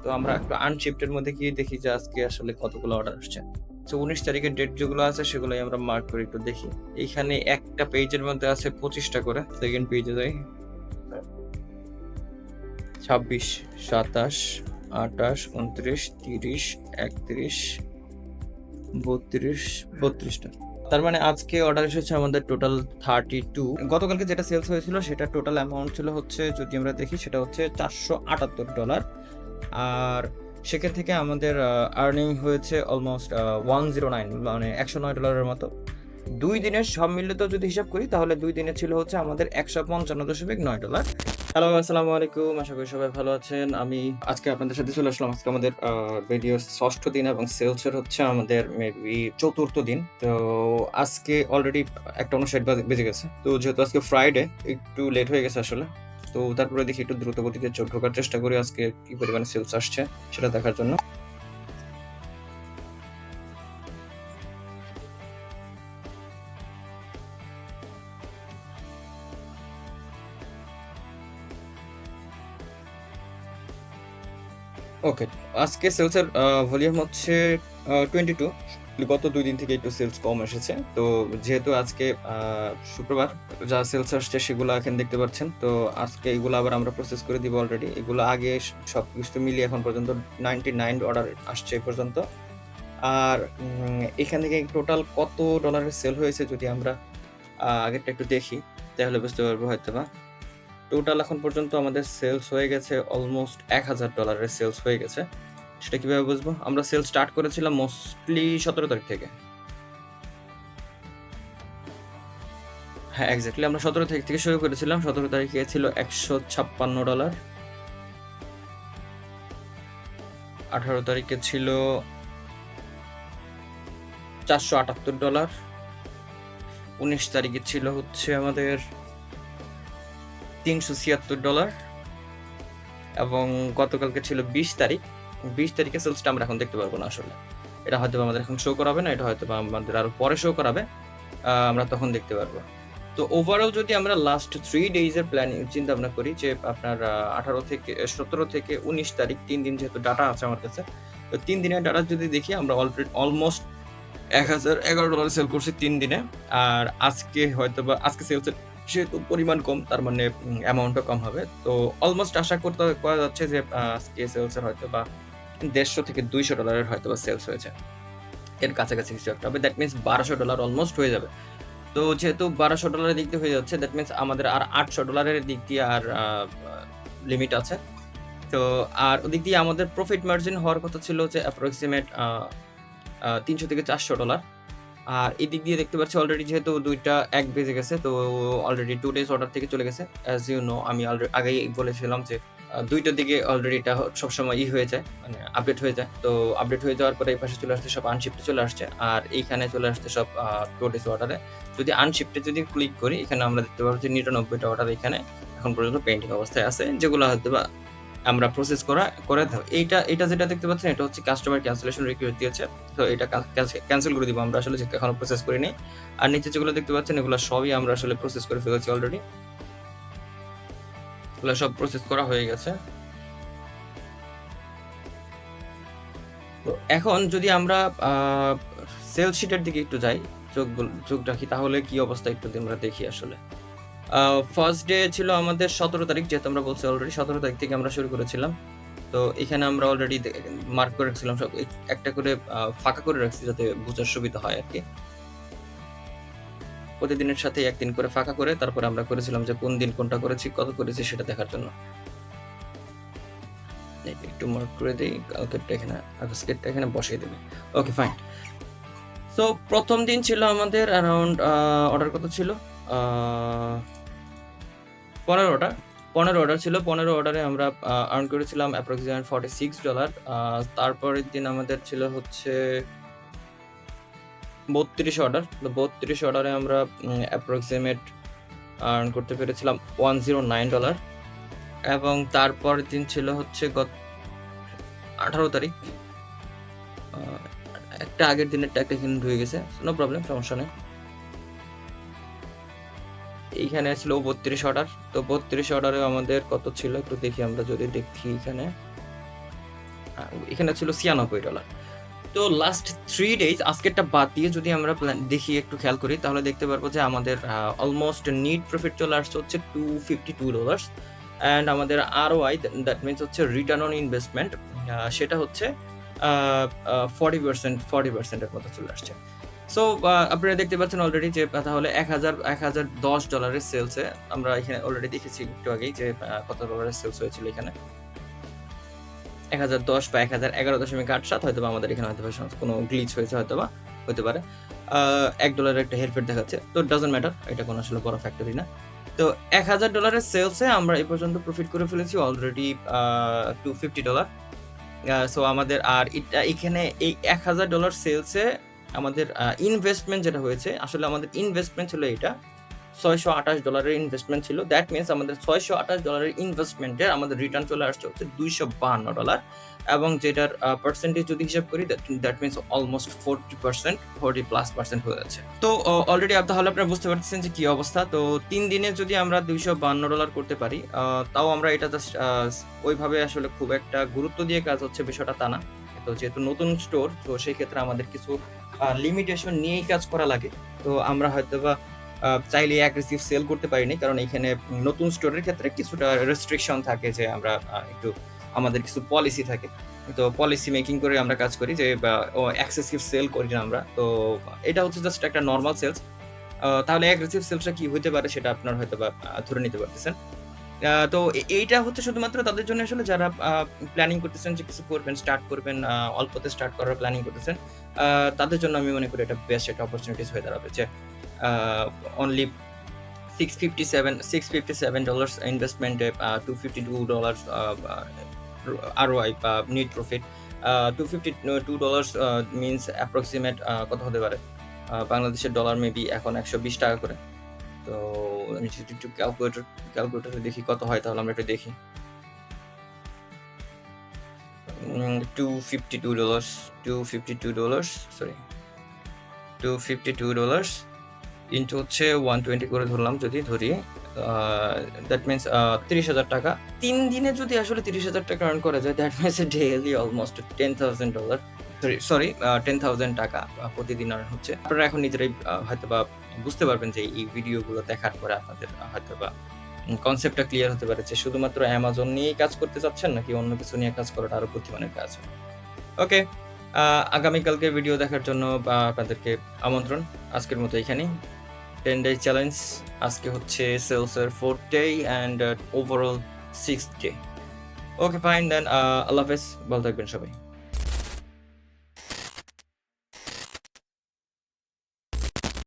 তো আমরা একটু আনশিফটের মধ্যে গিয়ে দেখি যে আজকে আসলে কতগুলো অর্ডার আসছে। তো 19 তারিখের ডেট যেগুলো আছে সেগুলোই আমরা মার্ক করে একটু দেখি। এইখানে একটা পেজের মধ্যে আছে 25টা করে। সেকেন্ড পেজে যাই। 26, 27, 28, 29, 30, 31, 32টা। তার মানে আজকে অর্ডার এসেছে আমাদের টোটাল 32। গতকালকে যেটা সেলস হয়েছিল সেটা টোটাল অ্যামাউন্ট ছিল হচ্ছে, যদি আমরা দেখি সেটা হচ্ছে $478। আর সেখান থেকে আমাদের আর্নিং হয়েছে অলমোস্ট 109, মানে $109 মতো। 2 দিনের সব মিলিত যদি হিসাব করি তাহলে 2 দিনে ছিল হচ্ছে আমাদের $155.9। হ্যালো, আসসালামু আলাইকুম। আশা করি সবাই ভালো আছেন। আমি আজকে আপনাদের সাথে চলে আসলাম। আজকে আমাদের ভিডিওর 6ষ্ঠ দিন এবং সেলসের হচ্ছে আমাদের মেবি 4র্থ দিন। তো আজকে অলরেডি 1:59 বেজে গেছে। তো যেহেতু আজকে ফ্রাইডে, একটু লেট হয়ে গেছে আসলে। তো তারপরে দেখি একটু দ্রুত গতিতে চোখ ঢোকার চেষ্টা করি আজকে কি পরিমাণে সেলস আসছে সেটা দেখার জন্য। ওকে, আজকে সেলসের ভলিউম হচ্ছে 22। গত 2 দিন থেকে একটু সেলস কম এসেছে। তো যেহেতু আজকে শুক্রবার, যা সেলস আসছে সেগুলো এখানে দেখতে পাচ্ছেন। তো আজকে এগুলো আবার আমরা প্রসেস করে দিব অলরেডি। এগুলো আগে সবকিছু মিলিয়ে এখন পর্যন্ত 99 অর্ডার আসছে এ পর্যন্ত। আর এখান থেকে টোটাল কত ডলারের সেল হয়েছে যদি আমরা আগেরটা একটু দেখি তাহলে বুঝতে পারবো হয়তোবা। টোটাল এখন পর্যন্ত আমাদের সেলস হয়ে গেছে অলমোস্ট $1000 সেলস হয়ে গেছে। সেটা কিভাবে বুঝবো? আমরা সেল স্টার্ট করেছিলাম মোস্টলি 17 তারিখ থেকে। হ্যাঁ, এক্সাক্টলি আমরা 17 তারিখ থেকে শুরু করেছিলাম। 17 তারিখে ছিল $156। 18 তারিখে ছিল $478। 19 তারিখে ছিল হচ্ছে আমাদের $376। এবং গতকালকে ছিল 20 তারিখ। 20 তারিখে সেলসটা আমরা এখন দেখতে পারবো না আসলে। এটা হয়তো আমাদের এখন শো করাবে না, এটা হয়তো আমাদের আরো পরে শো করাবে। আমরা তখন দেখতে পারবো। তো ওভারঅল যদি আমরা লাস্ট 3 ডেইজ এর প্ল্যানিং চিন্তা ভাবনা করি যে আপনার 17 থেকে 19 তারিখ 3 দিন যেহেতু ডাটা আছে আমার কাছে। তো 3 দিনের ডাটা যদি দেখি আমরা অলমোস্ট $1011 সেল করছি 3 দিনে। আর আজকে হয়তোবা আজকে সেলসের যেহেতু পরিমাণ কম তার মানে অ্যামাউন্টও কম হবে। তো অলমোস্ট আশা করা যাচ্ছে যে আজকে সেলসের হয়তোবা $150 থেকে $200 হয়তোবা সেলস হয়েছে। এর কাছাকাছি কিছু একটা হবে। দ্যাট মিনস $1200 অলমোস্ট হয়ে যাবে। তো যেহেতু $1200 এর দিক দিয়ে হয়ে যাচ্ছে, দ্যাট মিনস আমাদের আর $800 এর দিক দিয়ে আর লিমিট আছে। তো আর ওদিক দিয়ে আমাদের প্রফিট মার্জিন হওয়ার কথা ছিল যে অ্যাপ্রক্সিমেট $300 থেকে $400। আর এদিক দিয়ে দেখতে পাচ্ছি অলরেডি যেহেতু 2টা 1 বেজে গেছে, তো অলরেডি 2 ডেজ অর্ডার থেকে চলে গেছে। অ্যাজ ইউ নো, আমি আগেই বলেছিলাম যে 2টার দিকে অলরেডি এটা সবসময় হয়ে যায়, মানে আপডেট হয়ে যায়। তো আপডেট হয়ে যাওয়ার পরে এই পাশে চলে আসছে সব আনশিফটে চলে আসছে। আর এইখানে চলে আসছে সব 2 ডেজ অর্ডারে। যদি আনশিফটে যদি ক্লিক করি, এখানে আমরা দেখতে পাবো যে 99টা অর্ডার এখানে এখন পর্যন্ত পেন্ডিং অবস্থায় আছে, যেগুলো হয়তোবা আমরা প্রসেস করে দেব। এইটা যেটা দেখতে পাচ্ছেন এটা হচ্ছে কাস্টমার ক্যান্সেলেশন রিকোয়েস্ট দিয়েছে। তো এটা ক্যান্সেল করে দিব আমরা আসলে, যেটা এখনো প্রসেস করিনি। আর নিচে যেগুলো দেখতে পাচ্ছেন এগুলো সবই আমরা আসলে প্রসেস করে ফেলেছি অলরেডি। এগুলো সব প্রসেস করা হয়ে গেছে। তো এখন যদি আমরা সেলস শিটের দিকে একটু যাই, চোখ রাখি, তাহলে কি অবস্থা একটু আমরা দেখি আসলে। ফার্স্ট ডে ছিল আমাদের 17 তারিখ, যেহেতু আমরা বলছি অলরেডি 17 তারিখ থেকে আমরা শুরু করেছিলাম। তো এখানে আমরা অলরেডি মার্ক করে রাখছিলাম সব, একটা করে ফাঁকা করে রাখছি যাতে বোঝার সুবিধা হয় আর কি। প্রতিদিনের সাথে একদিন করে ফাঁকা করে তারপরে আমরা করেছিলাম যে কোন দিন কোনটা করেছি, কত করেছি সেটা দেখার জন্য। একটু মার্ক করে দিই, কালকেরটা এখানে, আজকেরটা এখানে বসিয়ে দেবে। ওকে, ফাইন। সো প্রথম দিন ছিল আমাদের অ্যারাউন্ড অর্ডার কত ছিল, 15টা 15 অর্ডার ছিল। 15 অর্ডারে আমরা আর্ন করেছিলাম অ্যাপ্রক্সিমেট $46। তারপরের দিন আমাদের ছিল হচ্ছে 32 অর্ডার। তো 32 অর্ডারে আমরা অ্যাপ্রক্সিমেট আর্ন করতে পেরেছিলাম $109। এবং তারপরের দিন ছিল হচ্ছে 18 তারিখ। একটা আগের দিনেরটা একটা এখানে ঢুকে গেছে, নো প্রবলেম, সমস্যা নেই। এইখানে ছিল 32 অর্ডার। তো 32 অর্ডারে আমাদের কত ছিল একটু দেখি আমরা, যদি দেখি এখানে এখানে ছিল $96। তো লাস্ট 3 ডেজ আজকেরটা বাদ দিয়ে যদি আমরা দেখি একটু খেয়াল করি তাহলে দেখতে পারবো যে আমাদের অলমোস্ট নিট প্রফিট চলে আসছে হচ্ছে $252 অ্যান্ড আমাদের ROI দ্যাট মিনস হচ্ছে রিটার্ন অন ইনভেস্টমেন্ট সেটা হচ্ছে 40% এর মতো চলে আসছে। সো আপনারা দেখতে পাচ্ছেন অলরেডি যে তাহলে $1,010 সেলসে আমরা এখানে অলরেডি দেখেছি একটু আগেই যে কত ডলারের সেলস হয়েছিল এখানে 1010 বা 1011.87 হয়তোবা আমাদের এখানে হয়তোবা কোনো গ্লিচ হয়েছে হয়তোবা হতে পারে। $1 একটা হেরফের দেখাচ্ছে। তো ডাজন্ট ম্যাটার এটা কোনো আসলে বড় ফ্যাক্টরি না। তো $1,000 সেলসে আমরা এই পর্যন্ত প্রফিট করে ফেলেছি অলরেডি $250। সো আমাদের আর এটা এখানে এই $1,000 সেলসে আমাদের ইনভেস্টমেন্ট যেটা হয়েছে আসলে আমাদের ইনভেস্টমেন্ট ছিল এটা $628 ইনভেস্টমেন্ট ছিল। দ্যাট মিনস আমাদের $628 ইনভেস্টমেন্টের আমাদের রিটার্ন চলে আসছে হচ্ছে $252 এবং যেটার পার্সেন্টেজ যদি হিসাব করি দ্যাট মিনস অলমোস্ট 40%, 40+% হয়ে যাচ্ছে। তো অলরেডি তাহলে আপনারা বুঝতে পারতেছেন যে কি অবস্থা। তো 3 দিনে যদি আমরা $252 করতে পারি তাও আমরা এটা জাস্ট ওইভাবে আসলে খুব একটা গুরুত্ব দিয়ে কাজ হচ্ছে বিষয়টা তা না। তো যেহেতু নতুন স্টোর তো সেই ক্ষেত্রে আমাদের কিছু লিমিটেশন নিয়েই কাজ করা লাগে। তো আমরা হয়তোবা চাইলে অ্যাগ্রেসিভ সেল করতে পারিনি কারণ এখানে নতুন স্টোরের ক্ষেত্রে কিছুটা রেস্ট্রিকশন থাকে যে আমরা একটু আমাদের কিছু পলিসি থাকে। তো পলিসি মেকিং করে আমরা কাজ করি যে এক্সেসিভ সেল করি না আমরা। তো এটা হচ্ছে জাস্ট একটা নরমাল সেলস। তাহলে অ্যাগ্রেসিভ সেলসটা কি হতে পারে সেটা আপনারা হয়তোবা ধরে নিতে পারতেছেন। তো এইটা হচ্ছে শুধুমাত্র তাদের জন্য আসলে যারা প্ল্যানিং করতেছেন যে কিছু করবেন, স্টার্ট করবেন, অল্পতে স্টার্ট করার প্ল্যানিং করতেছেন। তাদের জন্য আমি মনে করি এটা বেস্ট একটা অপরচুনিটিস হয়ে দাঁড়াবে যে only $657 ইনভেস্টমেন্টে $252 ROI বা নেট প্রফিট। $252 মিনস অ্যাপ্রক্সিমেট কত হতে পারে? বাংলাদেশের ডলার মেবি এখন ৳120 করে। তো আমি যদি একটু ক্যালকুলেটরে দেখি কত হয় তাহলে আমরা একটু দেখি। $252 সরি $252 ইন্টু হচ্ছে 120 করে ধরলাম যদি ধরি দ্যাট মিনস ৳30,000। 3 দিনে যদি আসলে ৳30,000 আর্ন করা যায় that means daily almost $10,000 sorry $10,000 প্রতিদিন আর্ন হচ্ছে। আপনারা এখন নিজেরাই হয়তোবা বুঝতে পারবেন যে এই ভিডিওগুলো দেখার পরে আপনাদের হয়তোবা কনসেপ্টটা ক্লিয়ার হতে পারে যে শুধুমাত্র অ্যামাজন নিয়েই কাজ করতে চাচ্ছেন নাকি অন্য কিছু নিয়ে কাজ করাটা আরো বুদ্ধিমানের কাজ। ওকে, আগামীকালকে ভিডিও দেখার জন্য আপনাদেরকে আমন্ত্রণ। আজকের মতো এখানেই 10 ডে চ্যালেঞ্জ। আজকে হচ্ছে সেলসের 4th day and overall 6th day. Okay fine then আল্লাহ হাফেজ, ভালো থাকবেন সবাই।